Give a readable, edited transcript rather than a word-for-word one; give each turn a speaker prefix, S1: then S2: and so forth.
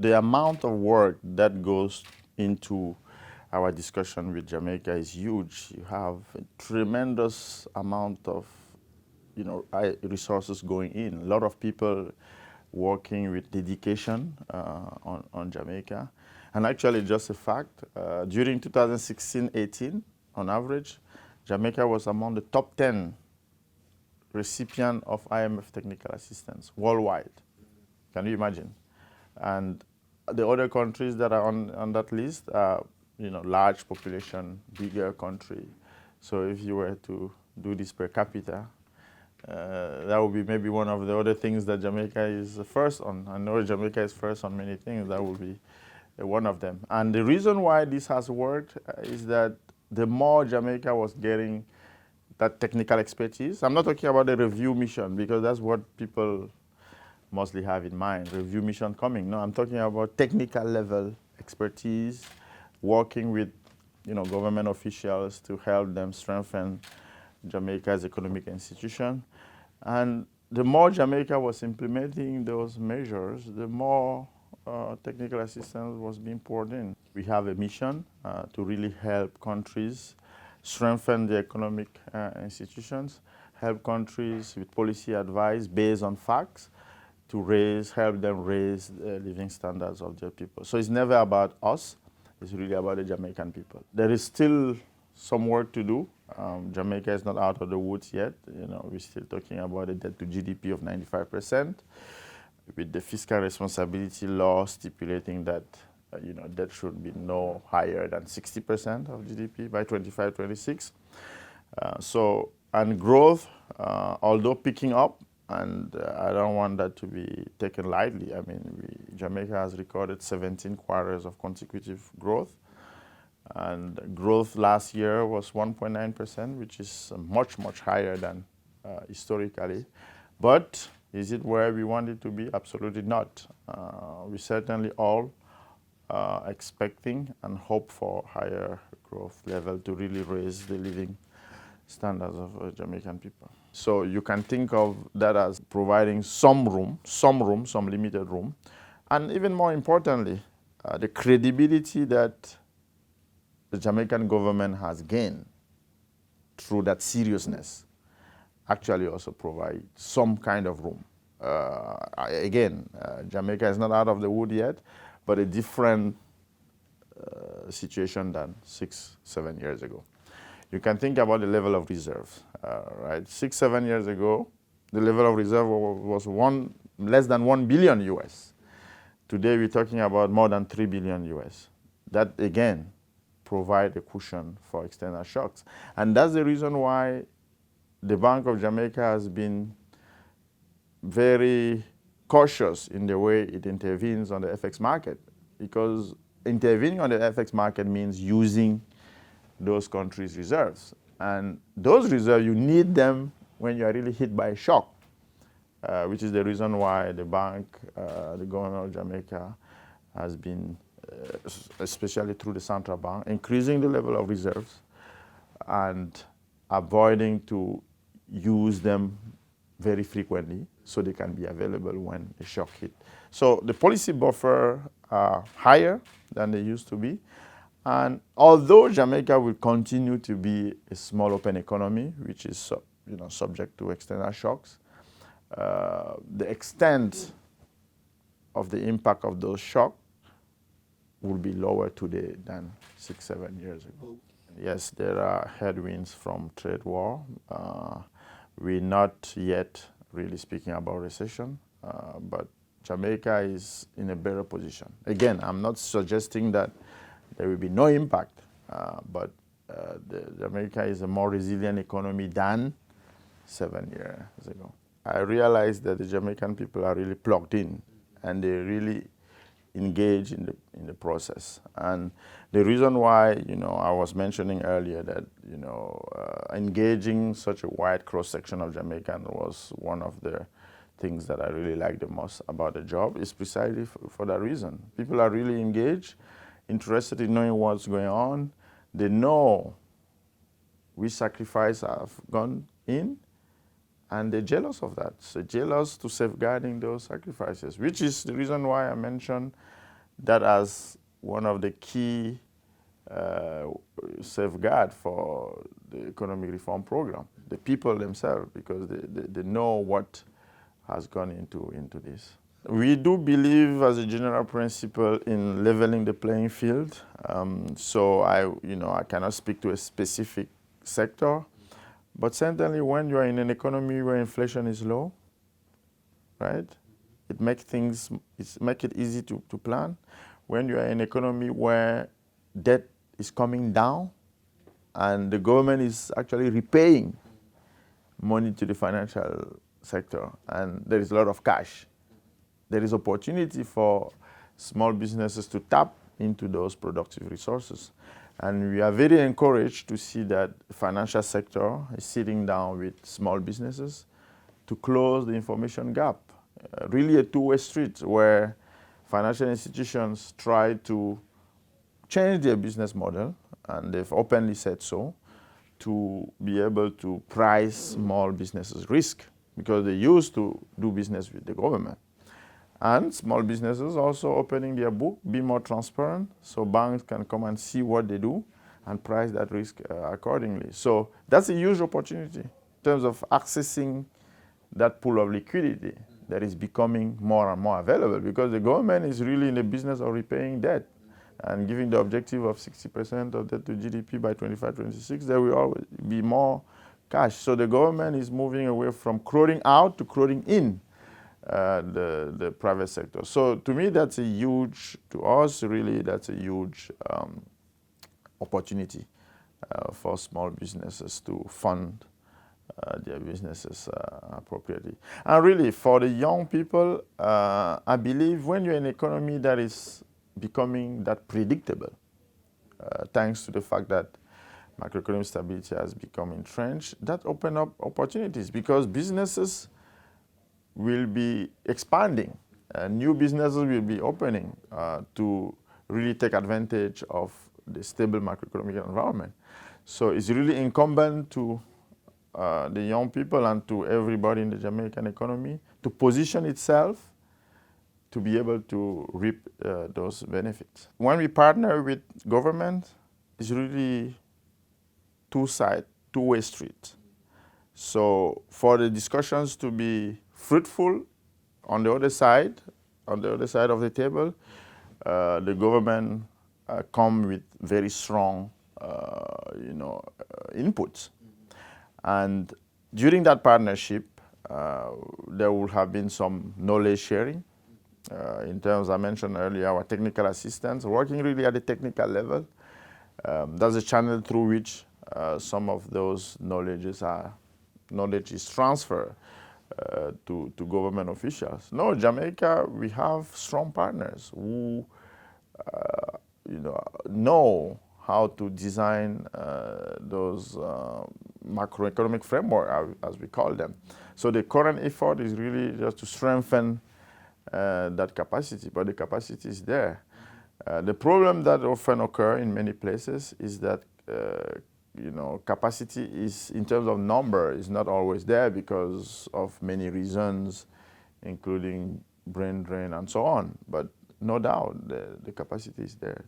S1: the amount of work that goes into our discussion with Jamaica is huge. You have a tremendous amount of resources going in. A lot of people working with dedication on Jamaica. And actually, just a fact, during 2016-18, on average, Jamaica was among the top 10 recipient of IMF technical assistance worldwide. Can you imagine? And the other countries that are on that list are, large population, bigger country. So if you were to do this per capita, that would be maybe one of the other things that Jamaica is first on. I know Jamaica is first on many things. That would be one of them. And the reason why this has worked is that the more Jamaica was getting that technical expertise, I'm not talking about the review mission because that's what people mostly have in mind, review mission coming. No, I'm talking about technical level expertise, working with government officials to help them strengthen Jamaica's economic institution. And the more Jamaica was implementing those measures, the more technical assistance was being poured in. We have a mission to really help countries strengthen the economic institutions, help countries with policy advice based on facts to help them raise the living standards of their people. So it's never about us, it's really about the Jamaican people. There is still some work to do. Jamaica is not out of the woods yet. We're still talking about a debt to GDP of 95%, with the fiscal responsibility law stipulating that debt should be no higher than 60% of GDP by 25-26. And growth, although picking up, and I don't want that to be taken lightly. I mean, Jamaica has recorded 17 quarters of consecutive growth. And growth last year was 1.9%, which is much, much higher than historically. But is it where we want it to be? Absolutely not. We certainly all expecting and hope for higher growth level to really raise the living standards of Jamaican people. So you can think of that as providing some limited room. And even more importantly, the credibility that the Jamaican government has gained through that seriousness actually also provide some kind of room. Jamaica is not out of the wood yet, but a different situation than 6-7 years ago. You can think about the level of reserves, right? 6-7 years ago, the level of reserve was less than 1 billion US. Today, we're talking about more than 3 billion US. That, again, provide a cushion for external shocks. And that's the reason why the Bank of Jamaica has been very cautious in the way it intervenes on the FX market, because intervening on the FX market means using those countries' reserves. And those reserves, you need them when you are really hit by a shock, which is the reason why the bank, the government of Jamaica, has been, especially through the central bank, increasing the level of reserves and avoiding to use them very frequently so they can be available when a shock hit. So the policy buffer are higher than they used to be. And although Jamaica will continue to be a small open economy, which is subject to external shocks, the extent of the impact of those shocks will be lower today than 6-7 years ago. Yes, there are headwinds from trade war. We're not yet really speaking about recession, but Jamaica is in a better position. Again, I'm not suggesting that there will be no impact, but Jamaica is a more resilient economy than 7 years ago. I realize that the Jamaican people are really plugged in, and they really engage in the process. And the reason why, I was mentioning earlier that, engaging such a wide cross-section of Jamaicans was one of the things that I really like the most about the job, is precisely for that reason. People are really engaged, interested in knowing what's going on. They know which sacrifice have gone in, and they're jealous of that. So jealous to safeguarding those sacrifices, which is the reason why I mentioned that as one of the key safeguard for the economic reform program, the people themselves, because they know what has gone into this. We do believe, as a general principle, in leveling the playing field. So I cannot speak to a specific sector, but certainly when you are in an economy where inflation is low, right, it makes it easy to plan. When you are in an economy where debt is coming down and the government is actually repaying money to the financial sector and there is a lot of cash, there is opportunity for small businesses to tap into those productive resources. And we are very encouraged to see that the financial sector is sitting down with small businesses to close the information gap. Really a two-way street where financial institutions try to change their business model, and they've openly said so, to be able to price small businesses' risk, because they used to do business with the government. And small businesses also opening their book, be more transparent, so banks can come and see what they do and price that risk accordingly. So that's a huge opportunity in terms of accessing that pool of liquidity that is becoming more and more available, because the government is really in the business of repaying debt and giving the objective of 60% of debt to GDP by 25-26, there will always be more cash. So the government is moving away from crowding out to crowding in the private sector. So to me, that's a huge, to us really, that's a huge opportunity for small businesses to fund their businesses appropriately. And really, for the young people, I believe when you're in an economy that is becoming that predictable, thanks to the fact that macroeconomic stability has become entrenched, that opens up opportunities, because businesses will be expanding. New businesses will be opening to really take advantage of the stable macroeconomic environment. So it's really incumbent to the young people and to everybody in the Jamaican economy to position itself to be able to reap those benefits. When we partner with government, it's really two-way street. So for the discussions to be fruitful on the other side of the table, the government come with very strong inputs. And during that partnership, there will have been some knowledge sharing. In terms, I mentioned earlier, our technical assistants working really at the technical level. That's a channel through which some of those knowledge is transferred to government officials. No, Jamaica, we have strong partners who know how to design those macroeconomic framework, as we call them. So the current effort is really just to strengthen that capacity, but the capacity is there. The problem that often occurs in many places is that capacity is, in terms of number, is not always there because of many reasons, including brain drain and so on. But no doubt, the capacity is there.